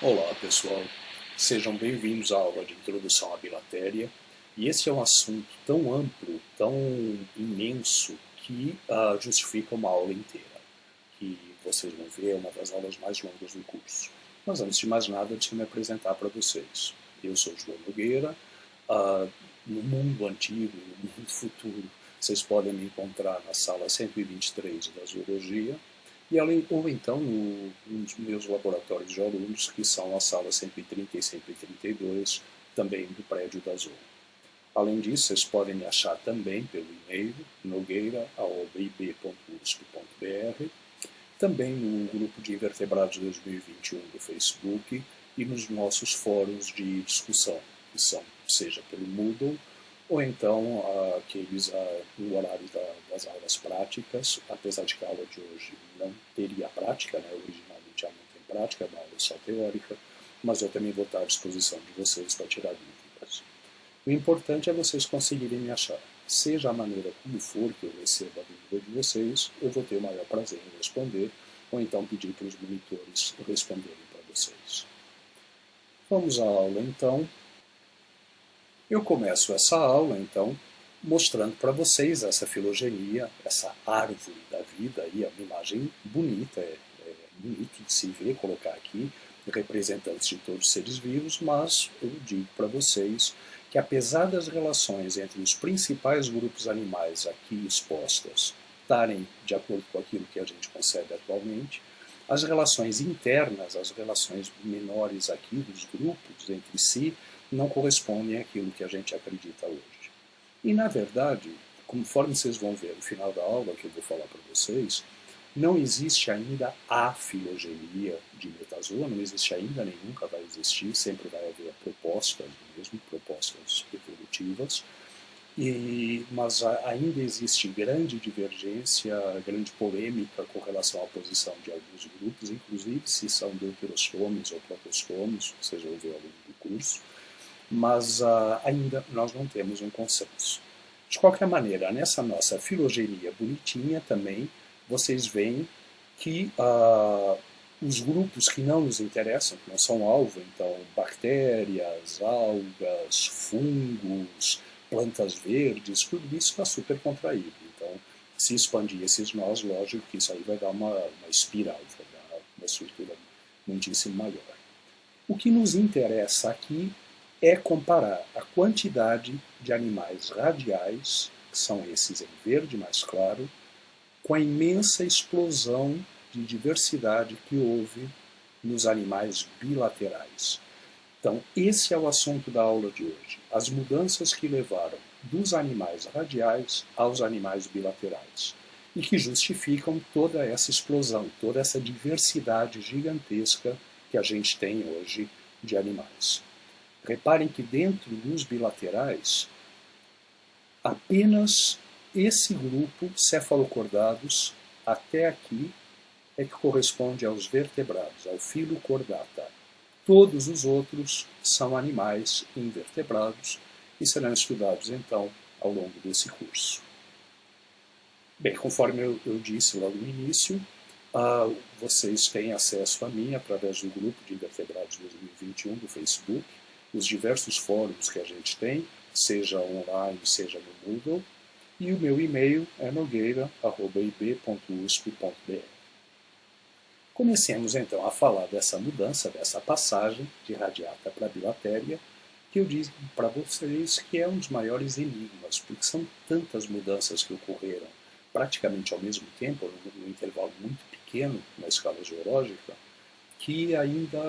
Olá pessoal, sejam bem-vindos à aula de Introdução à Bilatéria. E esse é um assunto tão amplo, tão imenso, que justifica uma aula inteira, que vocês vão ver é uma das aulas mais longas do curso. Mas antes de mais nada, deixa eu me apresentar para vocês. Eu sou João Nogueira. ah, no mundo antigo e no mundo futuro, vocês podem me encontrar na sala 123 da Zoologia, e além, ou então nos meus laboratórios de alunos, que são as salas 130 e 132, também do prédio da Zoo. Além disso, vocês podem me achar também pelo e-mail nogueira@ib.usp.br, também no grupo de Invertebrados 2021 do Facebook e nos nossos fóruns de discussão, que são seja pelo Moodle ou então aqueles no horário das aulas práticas, apesar de que a aula de hoje não teria prática, né? Originalmente ela não tem prática, é uma aula só teórica, mas eu também vou estar à disposição de vocês para tirar dúvidas. O importante é vocês conseguirem me achar. Seja a maneira como for que eu receba a dúvida de vocês, eu vou ter o maior prazer em responder, ou então pedir para os monitores responderem para vocês. Vamos à aula então. Eu começo essa aula então mostrando para vocês essa filogenia, essa árvore da vida, aí é uma imagem bonita, é bonito de se ver, colocar aqui representantes de todos os seres vivos, mas eu digo para vocês que apesar das relações entre os principais grupos animais aqui expostas estarem de acordo com aquilo que a gente concebe atualmente, as relações internas, as relações menores aqui dos grupos entre si, não correspondem àquilo que a gente acredita hoje. E, na verdade, conforme vocês vão ver no final da aula, que eu vou falar para vocês, não existe ainda a filogenia de metazoa, não existe ainda, nem nunca vai existir, sempre vai haver propostas mesmo, propostas evolutivas, mas ainda existe grande divergência, grande polêmica com relação à posição de alguns grupos, inclusive se são deuterostomes ou protostomos, vocês vão ver ao longo do curso, mas ainda nós não temos um consenso. De qualquer maneira, nessa nossa filogenia bonitinha também, vocês veem que os grupos que não nos interessam, que não são alvo, então bactérias, algas, fungos, plantas verdes, tudo isso está super contraído. Então, se expandir esses nós, lógico que isso aí vai dar uma espiral, vai dar uma estrutura muitíssimo maior. O que nos interessa aqui é comparar a quantidade de animais radiais, que são esses em verde mais claro, com a imensa explosão de diversidade que houve nos animais bilaterais. Então, esse é o assunto da aula de hoje. As mudanças que levaram dos animais radiais aos animais bilaterais e que justificam toda essa explosão, toda essa diversidade gigantesca que a gente tem hoje de animais. Reparem que dentro dos bilaterais, apenas esse grupo, cefalocordados, até aqui, é que corresponde aos vertebrados, ao filo Chordata. Todos os outros são animais invertebrados e serão estudados, então, ao longo desse curso. Bem, conforme eu disse logo no início, vocês têm acesso a mim através do grupo de Invertebrados 2021 do Facebook, os diversos fóruns que a gente tem, seja online, seja no Moodle, e o meu e-mail é nogueira@ib.usp.br. Comecemos então a falar dessa mudança, dessa passagem de radiata para bilatéria, que eu disse para vocês que é um dos maiores enigmas, porque são tantas mudanças que ocorreram praticamente ao mesmo tempo, num intervalo muito pequeno na escala geológica, que ainda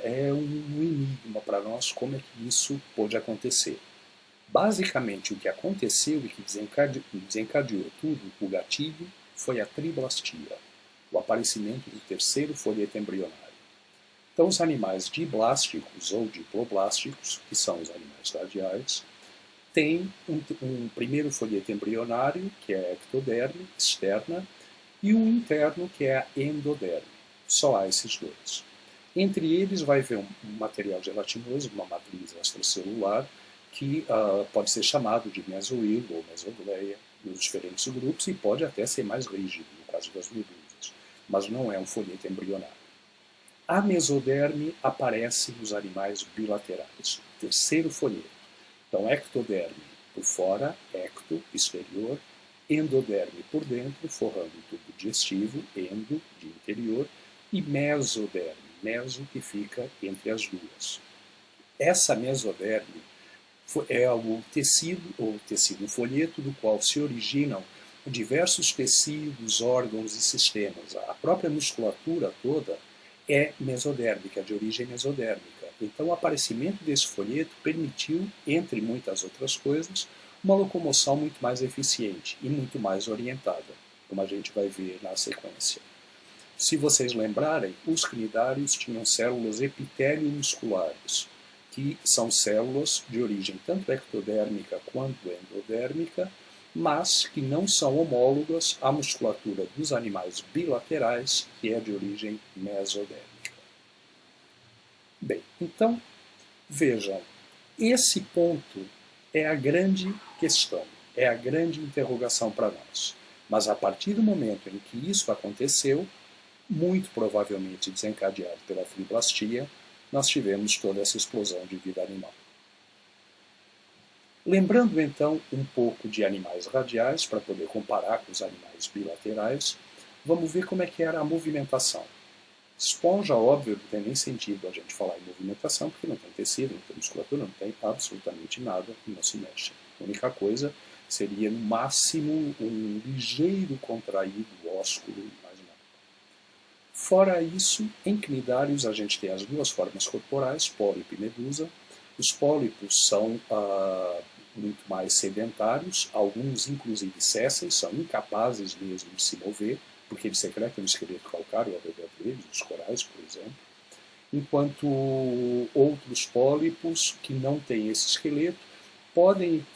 é um enigma para nós como é que isso pôde acontecer. Basicamente, o que aconteceu e que desencadeou tudo, o gatilho, foi a triblastia, o aparecimento do terceiro folheto embrionário. Então, os animais diblásticos ou diploblásticos, que são os animais radiais, têm um primeiro folheto embrionário, que é a ectoderme, externa, e um interno, que é a endoderme. Só há esses dois. Entre eles vai haver um material gelatinoso, uma matriz extracelular, que pode ser chamado de mesohilo ou mesogleia nos diferentes grupos e pode até ser mais rígido, no caso das medusas, mas não é um folheto embrionário. A mesoderme aparece nos animais bilaterais, terceiro folheto. Então, ectoderme por fora, ecto, exterior, endoderme por dentro, forrando o tubo digestivo, endo, de interior, e mesoderme, meso, que fica entre as duas. Essa mesoderme é o tecido folheto do qual se originam diversos tecidos, órgãos e sistemas. A própria musculatura toda é mesodérmica, de origem mesodérmica. Então, o aparecimento desse folheto permitiu, entre muitas outras coisas, uma locomoção muito mais eficiente e muito mais orientada, como a gente vai ver na sequência. Se vocês lembrarem, os cnidários tinham células epitélio-musculares, que são células de origem tanto ectodérmica quanto endodérmica, mas que não são homólogas à musculatura dos animais bilaterais, que é de origem mesodérmica. Bem, então, vejam, esse ponto é a grande questão, é a grande interrogação para nós. Mas a partir do momento em que isso aconteceu, muito provavelmente desencadeado pela fibroblastia, nós tivemos toda essa explosão de vida animal. Lembrando então um pouco de animais radiais, para poder comparar com os animais bilaterais, vamos ver como é que era a movimentação. Esponja, óbvio, não tem nem sentido a gente falar em movimentação, porque não tem tecido, não tem musculatura, não tem absolutamente nada e não se mexe. A única coisa seria, no máximo, um ligeiro contraído ósculo, mais nada. Fora isso, em cnidários a gente tem as duas formas corporais, pólipo e medusa. Os pólipos são muito mais sedentários, alguns inclusive sésseis, são incapazes mesmo de se mover, porque eles secretam um esqueleto calcário ao redor deles, os corais, por exemplo. Enquanto outros pólipos que não têm esse esqueleto podem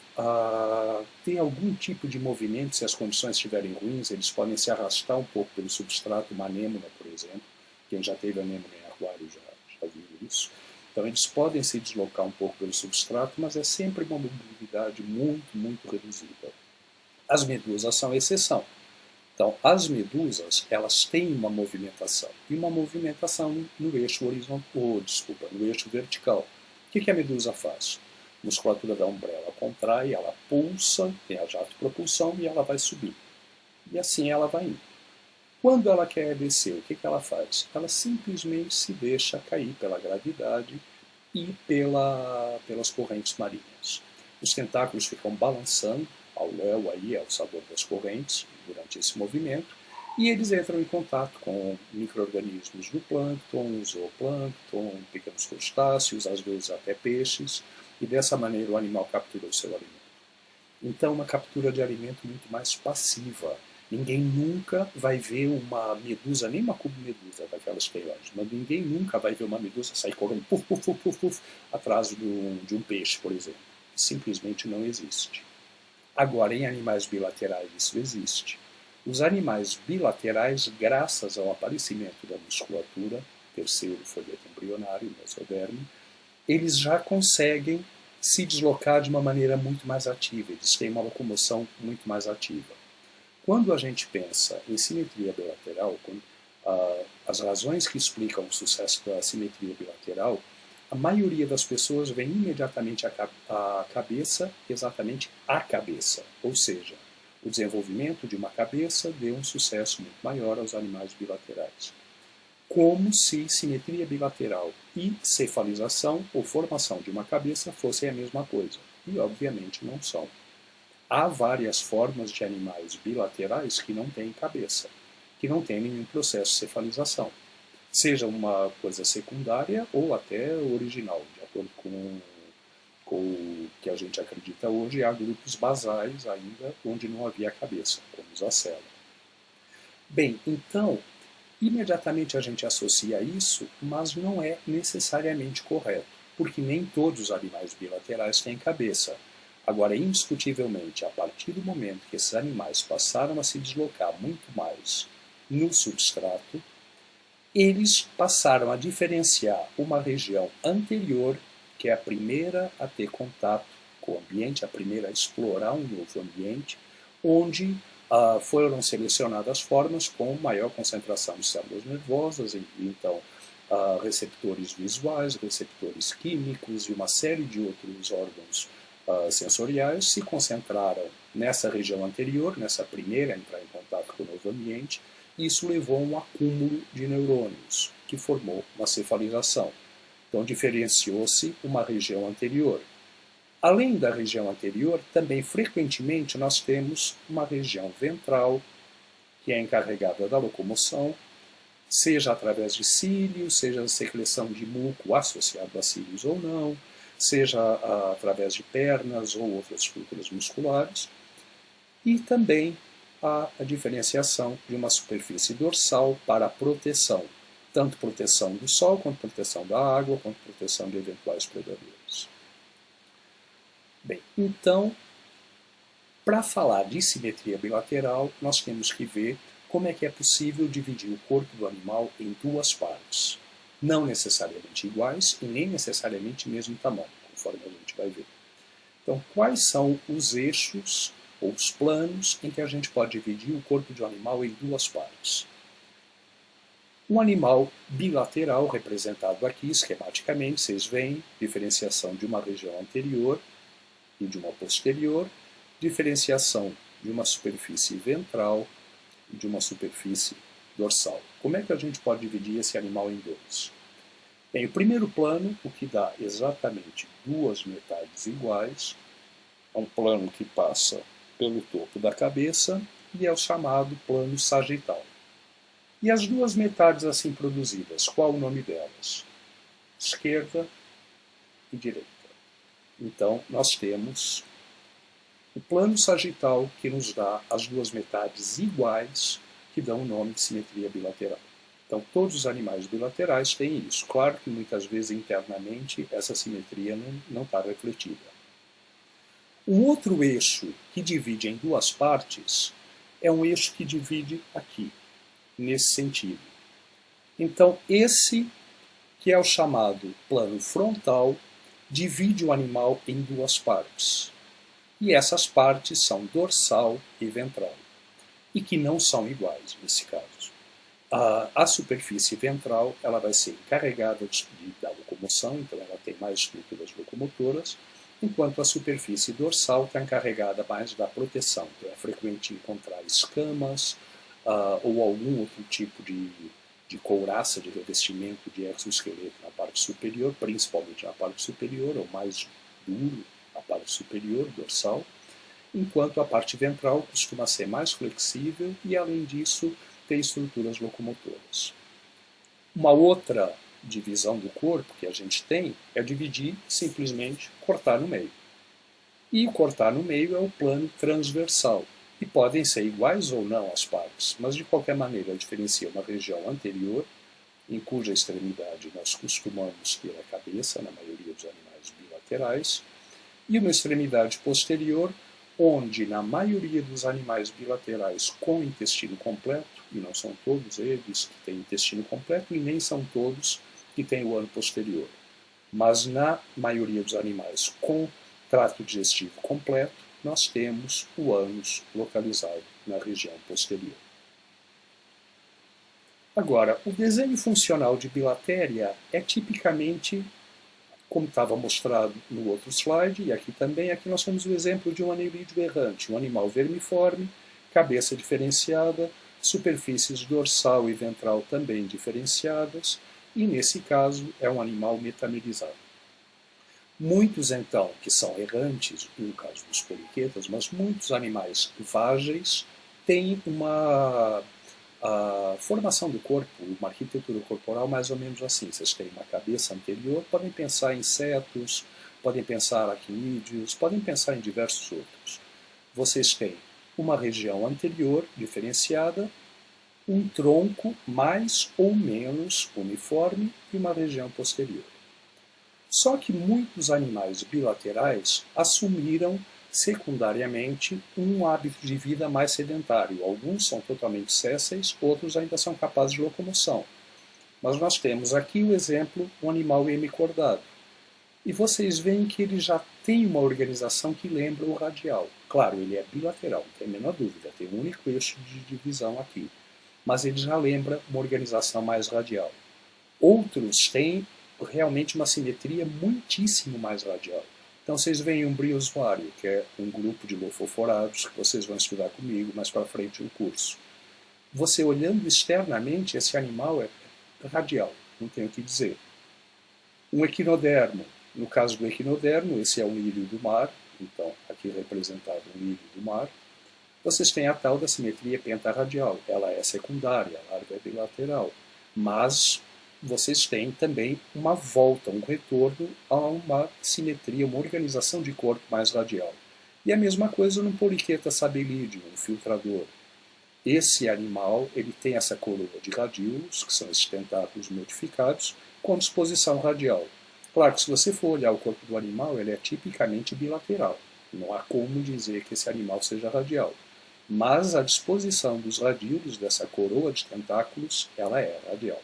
ter algum tipo de movimento, se as condições estiverem ruins, eles podem se arrastar um pouco pelo substrato, uma anêmona, por exemplo. Quem já teve anêmona em aquário já viu isso. Então, eles podem se deslocar um pouco pelo substrato, mas é sempre uma mobilidade muito, muito reduzida. As medusas são exceção. Então, as medusas, elas têm uma movimentação, e uma movimentação no eixo horizontal, no eixo vertical. O que a medusa faz? A musculatura da umbrella contrai, ela pulsa, tem a jato de propulsão e ela vai subir. E assim ela vai indo. Quando ela quer descer, o que ela faz? Ela simplesmente se deixa cair pela gravidade e pelas correntes marinhas. Os tentáculos ficam balançando ao léu, aí, ao sabor das correntes, durante esse movimento, e eles entram em contato com micro-organismos do plâncton, zooplâncton, pequenos crustáceos, às vezes até peixes, e dessa maneira o animal captura o seu alimento. Então, uma captura de alimento muito mais passiva. Ninguém nunca vai ver uma medusa, nem uma cubo-medusa daquelas feiões, mas ninguém nunca vai ver uma medusa sair correndo puf, puf, puf, puf, puf, atrás de um peixe, por exemplo. Simplesmente não existe. Agora, em animais bilaterais isso existe. Os animais bilaterais, graças ao aparecimento da musculatura, terceiro folheto embrionário, mesoderme, eles já conseguem se deslocar de uma maneira muito mais ativa, eles têm uma locomoção muito mais ativa. Quando a gente pensa em simetria bilateral, as razões que explicam o sucesso da simetria bilateral, a maioria das pessoas vem imediatamente à cabeça, exatamente a cabeça. Ou seja, o desenvolvimento de uma cabeça deu um sucesso muito maior aos animais bilaterais. Como se simetria bilateral e cefalização, ou formação de uma cabeça, fossem a mesma coisa. E, obviamente, não são. Há várias formas de animais bilaterais que não têm cabeça, que não têm nenhum processo de cefalização. Seja uma coisa secundária ou até original, de acordo com o que a gente acredita hoje. Há grupos basais ainda onde não havia cabeça, como os Acela. Bem, então, imediatamente a gente associa isso, mas não é necessariamente correto, porque nem todos os animais bilaterais têm cabeça. Agora, indiscutivelmente, a partir do momento que esses animais passaram a se deslocar muito mais no substrato, eles passaram a diferenciar uma região anterior, que é a primeira a ter contato com o ambiente, a primeira a explorar um novo ambiente, onde foram selecionadas formas com maior concentração de células nervosas, então receptores visuais, receptores químicos e uma série de outros órgãos sensoriais se concentraram nessa região anterior, nessa primeira a entrar em contato com o novo ambiente, e isso levou a um acúmulo de neurônios, que formou uma cefalização. Então, diferenciou-se uma região anterior. Além da região anterior, também frequentemente nós temos uma região ventral, que é encarregada da locomoção, seja através de cílios, seja a secreção de muco associado a cílios ou não, seja através de pernas ou outras estruturas musculares, e também a diferenciação de uma superfície dorsal para a proteção, tanto proteção do sol, quanto proteção da água, quanto proteção de eventuais predadores. Bem, então, para falar de simetria bilateral, nós temos que ver como é que é possível dividir o corpo do animal em duas partes, não necessariamente iguais e nem necessariamente mesmo tamanho, conforme a gente vai ver. Então, quais são os eixos ou os planos em que a gente pode dividir o corpo de um animal em duas partes? Um animal bilateral, representado aqui esquematicamente, vocês veem diferenciação de uma região anterior e de uma posterior, diferenciação de uma superfície ventral e de uma superfície dorsal. Como é que a gente pode dividir esse animal em dois? Bem, o primeiro plano, o que dá exatamente duas metades iguais, é um plano que passa pelo topo da cabeça e é o chamado plano sagital. E as duas metades assim produzidas, qual o nome delas? Esquerda e direita. Então, nós temos o plano sagital que nos dá as duas metades iguais, que dão o nome de simetria bilateral. Então, todos os animais bilaterais têm isso. Claro que muitas vezes internamente essa simetria não está refletida. Um outro eixo que divide em duas partes é um eixo que divide aqui, nesse sentido. Então, esse que é o chamado plano frontal divide o animal em duas partes. E essas partes são dorsal e ventral, e que não são iguais nesse caso. A superfície ventral ela vai ser encarregada da locomoção, então ela tem mais estruturas locomotoras, enquanto a superfície dorsal está encarregada mais da proteção. Então é frequente encontrar escamas ou algum outro tipo de couraça, de revestimento de exoesqueleto na parte superior, principalmente na parte superior, ou mais duro, a parte superior, dorsal, enquanto a parte ventral costuma ser mais flexível e, além disso, tem estruturas locomotoras. Uma outra divisão do corpo que a gente tem é dividir, simplesmente, cortar no meio. E o cortar no meio é o plano transversal. E podem ser iguais ou não as partes, mas de qualquer maneira diferencia uma região anterior, em cuja extremidade nós costumamos ter a cabeça, na maioria dos animais bilaterais, e uma extremidade posterior, onde na maioria dos animais bilaterais com intestino completo, e não são todos eles que têm intestino completo, e nem são todos que têm o ano posterior, mas na maioria dos animais com trato digestivo completo, nós temos o ânus localizado na região posterior. Agora, o desenho funcional de bilatéria é tipicamente, como estava mostrado no outro slide, e aqui também, aqui nós temos o exemplo de um anelídeo errante, um animal vermiforme, cabeça diferenciada, superfícies dorsal e ventral também diferenciadas, e nesse caso é um animal metamerizado. Muitos, então, que são errantes, no caso dos poliquetas, mas muitos animais vágeis têm uma formação do corpo, uma arquitetura corporal mais ou menos assim. Vocês têm uma cabeça anterior, podem pensar em insetos, podem pensar aracnídeos, podem pensar em diversos outros. Vocês têm uma região anterior diferenciada, um tronco mais ou menos uniforme e uma região posterior. Só que muitos animais bilaterais assumiram secundariamente um hábito de vida mais sedentário. Alguns são totalmente sésseis, outros ainda são capazes de locomoção. Mas nós temos aqui o exemplo, um animal hemicordado. E vocês veem que ele já tem uma organização que lembra o radial. Claro, ele é bilateral, não tem a menor dúvida, tem um único eixo de divisão aqui. Mas ele já lembra uma organização mais radial. Outros têm realmente uma simetria muitíssimo mais radial. Então vocês veem um briozoário, que é um grupo de lofoforados, que vocês vão estudar comigo mais para frente no curso. Você olhando externamente, esse animal é radial, não tenho o que dizer. Um equinodermo, no caso do equinodermo, esse é um lírio do mar, então aqui representado um lírio do mar. Vocês têm a tal da simetria pentarradial, ela é secundária, a larga é bilateral, mas vocês têm também uma volta, um retorno a uma simetria, uma organização de corpo mais radial. E a mesma coisa no Poliqueta sabellidium, um filtrador. Esse animal ele tem essa coroa de radíolos, que são esses tentáculos modificados, com disposição radial. Claro que se você for olhar o corpo do animal, ele é tipicamente bilateral. Não há como dizer que esse animal seja radial. Mas a disposição dos radíolos dessa coroa de tentáculos, ela é radial.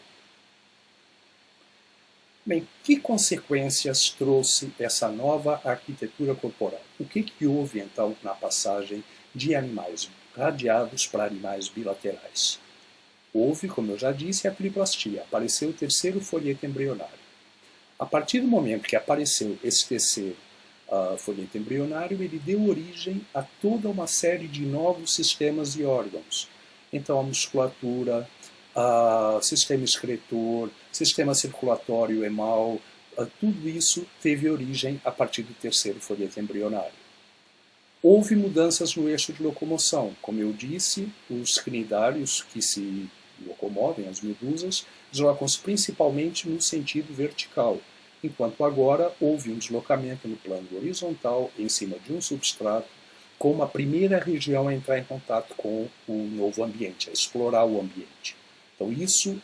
Bem, que consequências trouxe essa nova arquitetura corporal? O que houve, então, na passagem de animais radiados para animais bilaterais? Houve, como eu já disse, a triplastia. Apareceu o terceiro folheto embrionário. A partir do momento que apareceu esse terceiro folheto embrionário, ele deu origem a toda uma série de novos sistemas e órgãos. Então, a musculatura, sistema excretor, sistema circulatório emal, tudo isso teve origem a partir do terceiro folheto embrionário. Houve mudanças no eixo de locomoção. Como eu disse, os cnidários que se locomovem, as medusas, deslocam-se principalmente no sentido vertical, enquanto agora houve um deslocamento no plano horizontal, em cima de um substrato, como a primeira região a entrar em contato com o novo ambiente, a explorar o ambiente. Então isso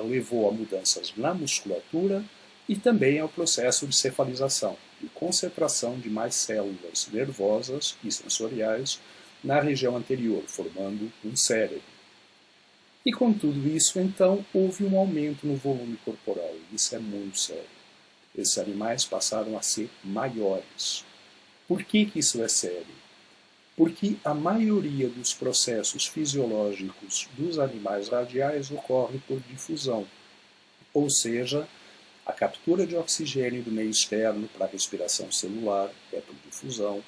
levou a mudanças na musculatura e também ao processo de cefalização, de concentração de mais células nervosas e sensoriais na região anterior, formando um cérebro. E com tudo isso, então, houve um aumento no volume corporal. Isso é muito sério. Esses animais passaram a ser maiores. Por que isso é sério? Porque a maioria dos processos fisiológicos dos animais radiais ocorre por difusão, ou seja, a captura de oxigênio do meio externo para a respiração celular é por difusão,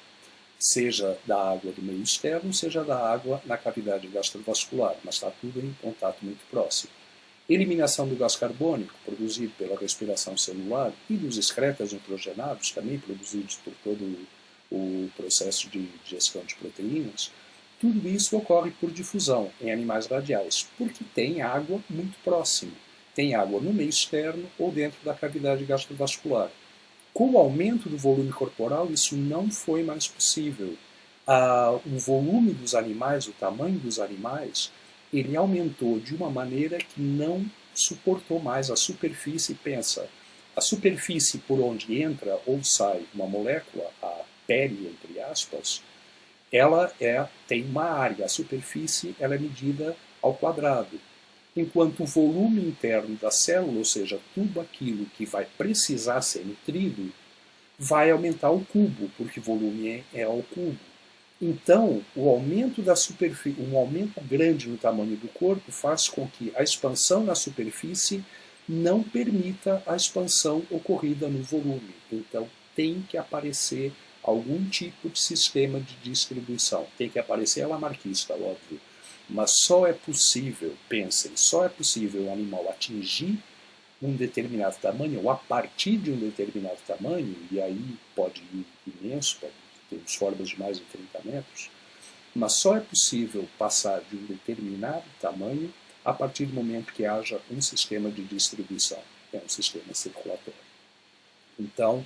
seja da água do meio externo, seja da água na cavidade gastrovascular, mas está tudo em contato muito próximo. Eliminação do gás carbônico, produzido pela respiração celular, e dos excretas nitrogenados, também produzidos por todo o processo de digestão de proteínas, tudo isso ocorre por difusão em animais radiais, porque tem água muito próxima. Tem água no meio externo ou dentro da cavidade gastrovascular. Com o aumento do volume corporal, isso não foi mais possível. O volume dos animais, o tamanho dos animais, ele aumentou de uma maneira que não suportou mais a superfície. Pensa, a superfície por onde entra ou sai uma molécula, a pele, entre aspas, ela tem uma área, a superfície ela é medida ao quadrado. Enquanto o volume interno da célula, ou seja, tudo aquilo que vai precisar ser nutrido, vai aumentar ao cubo, porque volume é ao cubo. Então, o aumento da superfície, um aumento grande no tamanho do corpo faz com que a expansão na superfície não permita a expansão ocorrida no volume. Então, tem que aparecer algum tipo de sistema de distribuição. Tem que aparecer a lamarquista, óbvio. Mas só é possível, pensem, só é possível o animal atingir um determinado tamanho, ou a partir de um determinado tamanho, e aí pode ir imenso, temos formas de mais de 30 metros, mas só é possível passar de um determinado tamanho a partir do momento que haja um sistema de distribuição, é um sistema circulatório. Então,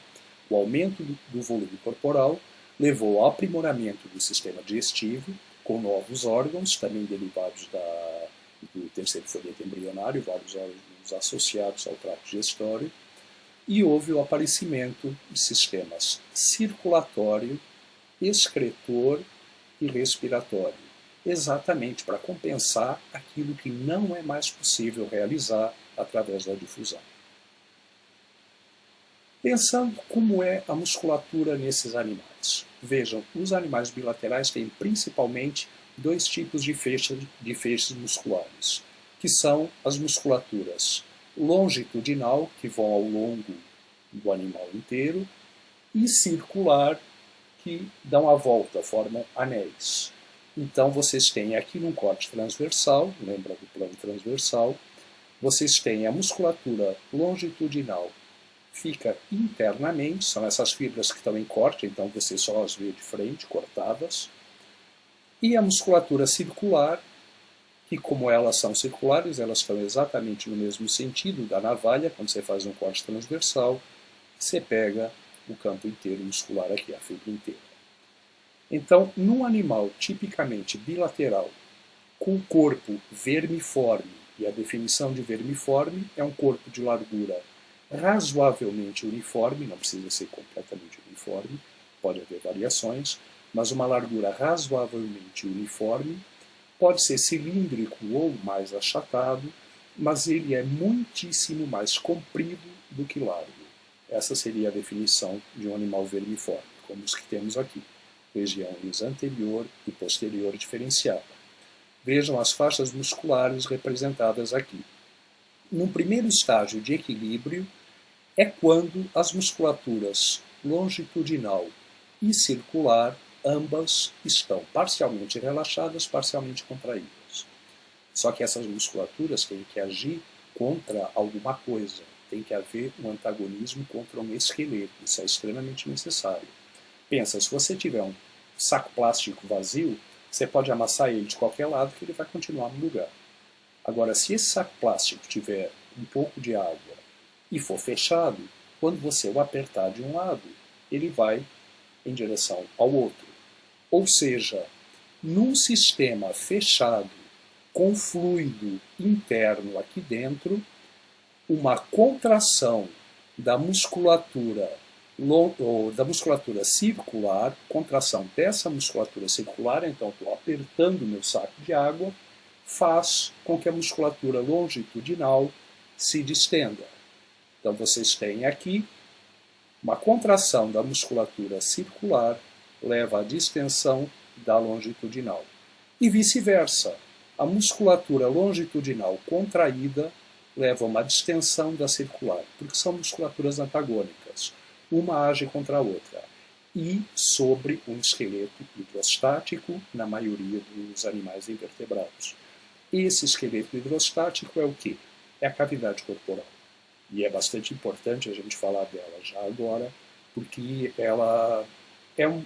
o aumento do volume corporal levou ao aprimoramento do sistema digestivo, com novos órgãos, também derivados do terceiro folheto embrionário, vários órgãos associados ao trato digestório, e houve o aparecimento de sistemas circulatório, excretor e respiratório, exatamente para compensar aquilo que não é mais possível realizar através da difusão. Pensando como é a musculatura nesses animais. Vejam, os animais bilaterais têm principalmente dois tipos de feixes musculares, que são as musculaturas longitudinal, que vão ao longo do animal inteiro, e circular, que dão a volta, formam anéis. Então vocês têm aqui no corte transversal, lembra do plano transversal, vocês têm a musculatura longitudinal, fica internamente, são essas fibras que estão em corte, então você só as vê de frente, cortadas, e a musculatura circular, que como elas são circulares, elas estão exatamente no mesmo sentido da navalha, quando você faz um corte transversal, você pega o campo inteiro muscular aqui, a fibra inteira. Então, num animal tipicamente bilateral, com o corpo vermiforme, e a definição de vermiforme é um corpo de largura razoavelmente uniforme, não precisa ser completamente uniforme, pode haver variações, mas uma largura razoavelmente uniforme, pode ser cilíndrico ou mais achatado, mas ele é muitíssimo mais comprido do que largo. Essa seria a definição de um animal vermiforme, como os que temos aqui, regiões anterior e posterior diferenciada. Vejam as faixas musculares representadas aqui. No primeiro estágio de equilíbrio, é quando as musculaturas longitudinal e circular, ambas estão parcialmente relaxadas, parcialmente contraídas. Só que essas musculaturas têm que agir contra alguma coisa, tem que haver um antagonismo contra um esqueleto, isso é extremamente necessário. Pensa, se você tiver um saco plástico vazio, você pode amassar ele de qualquer lado que ele vai continuar no lugar. Agora, se esse saco plástico tiver um pouco de água e for fechado, quando você o apertar de um lado, ele vai em direção ao outro. Ou seja, num sistema fechado, com fluido interno aqui dentro, uma contração da musculatura circular, contração dessa musculatura circular, então estou apertando meu saco de água, faz com que a musculatura longitudinal se distenda. Então vocês têm aqui uma contração da musculatura circular leva à distensão da longitudinal. E vice-versa. A musculatura longitudinal contraída leva a uma distensão da circular, porque são musculaturas antagônicas. Uma age contra a outra. E sobre um esqueleto hidrostático, na maioria dos animais invertebrados. Esse esqueleto hidrostático é o quê? É a cavidade corporal. E é bastante importante a gente falar dela já agora, porque ela é um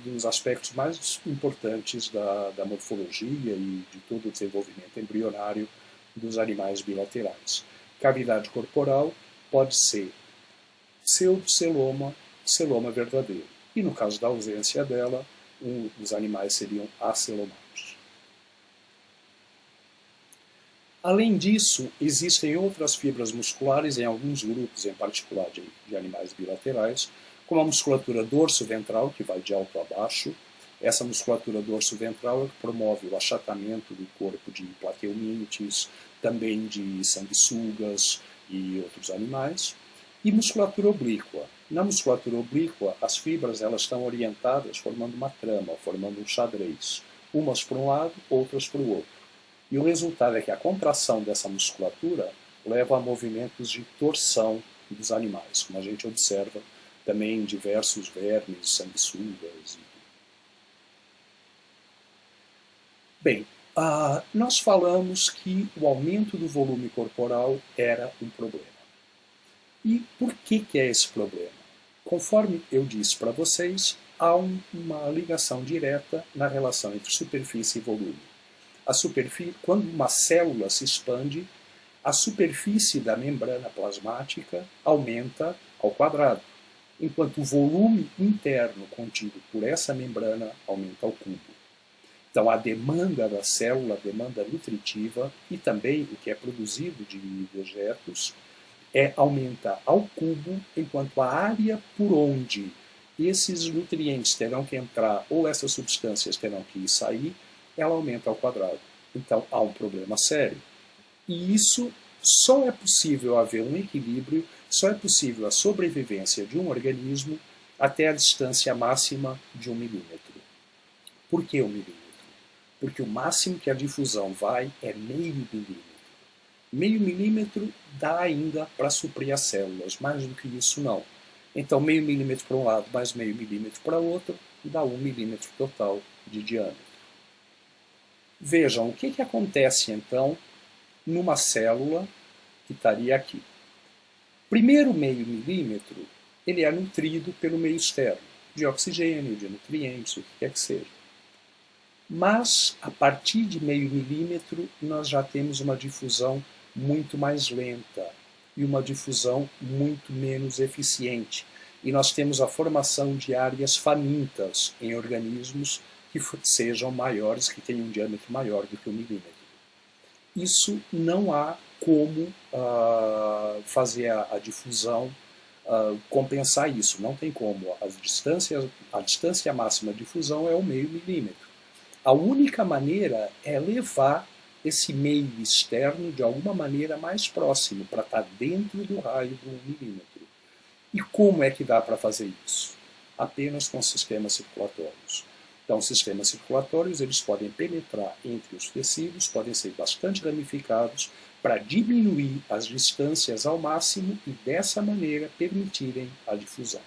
dos aspectos mais importantes da morfologia e de todo o desenvolvimento embrionário dos animais bilaterais. Cavidade corporal pode ser pseudoceloma, celoma verdadeiro. E no caso da ausência dela, os animais seriam acelomados. Além disso, existem outras fibras musculares em alguns grupos, em particular de animais bilaterais, como a musculatura dorso-ventral, que vai de alto a baixo. Essa musculatura dorso-ventral é que promove o achatamento do corpo de plateumintes, também de sanguessugas e outros animais. E musculatura oblíqua. Na musculatura oblíqua, as fibras elas estão orientadas formando uma trama, formando um xadrez. Umas para um lado, outras para o outro. E o resultado é que a contração dessa musculatura leva a movimentos de torção dos animais, como a gente observa também em diversos vermes, sanguessugas. Bem, nós falamos que o aumento do volume corporal era um problema. E por que é esse problema? Conforme eu disse para vocês, há uma ligação direta na relação entre superfície e volume. Quando uma célula se expande, a superfície da membrana plasmática aumenta ao quadrado, enquanto o volume interno contido por essa membrana aumenta ao cubo. Então, a demanda da célula, a demanda nutritiva e também o que é produzido de dejetos, aumenta ao cubo, enquanto a área por onde esses nutrientes terão que entrar ou essas substâncias terão que sair, ela aumenta ao quadrado. Então, há um problema sério. E isso só é possível haver um equilíbrio, só é possível a sobrevivência de um organismo até a distância máxima de 1 milímetro. Por que 1 milímetro? Porque o máximo que a difusão vai é meio milímetro. Meio milímetro dá ainda para suprir as células, mais do que isso não. Então, meio milímetro para um lado mais meio milímetro para outro, dá 1 milímetro total de diâmetro. Vejam o que acontece então numa célula que estaria aqui. Primeiro meio milímetro, ele é nutrido pelo meio externo, de oxigênio, de nutrientes, o que quer que seja. Mas, a partir de meio milímetro, nós já temos uma difusão muito mais lenta e uma difusão muito menos eficiente. E nós temos a formação de áreas famintas em organismos que sejam maiores, que tenham um diâmetro maior do que 1 milímetro. Isso não há como fazer a difusão compensar isso, não tem como. A distância máxima de difusão é o meio milímetro. A única maneira é levar esse meio externo de alguma maneira mais próximo, para estar dentro do raio do 1 milímetro. E como é que dá para fazer isso? Apenas com sistemas circulatórios. Então, sistemas circulatórios eles podem penetrar entre os tecidos, podem ser bastante ramificados para diminuir as distâncias ao máximo e dessa maneira permitirem a difusão.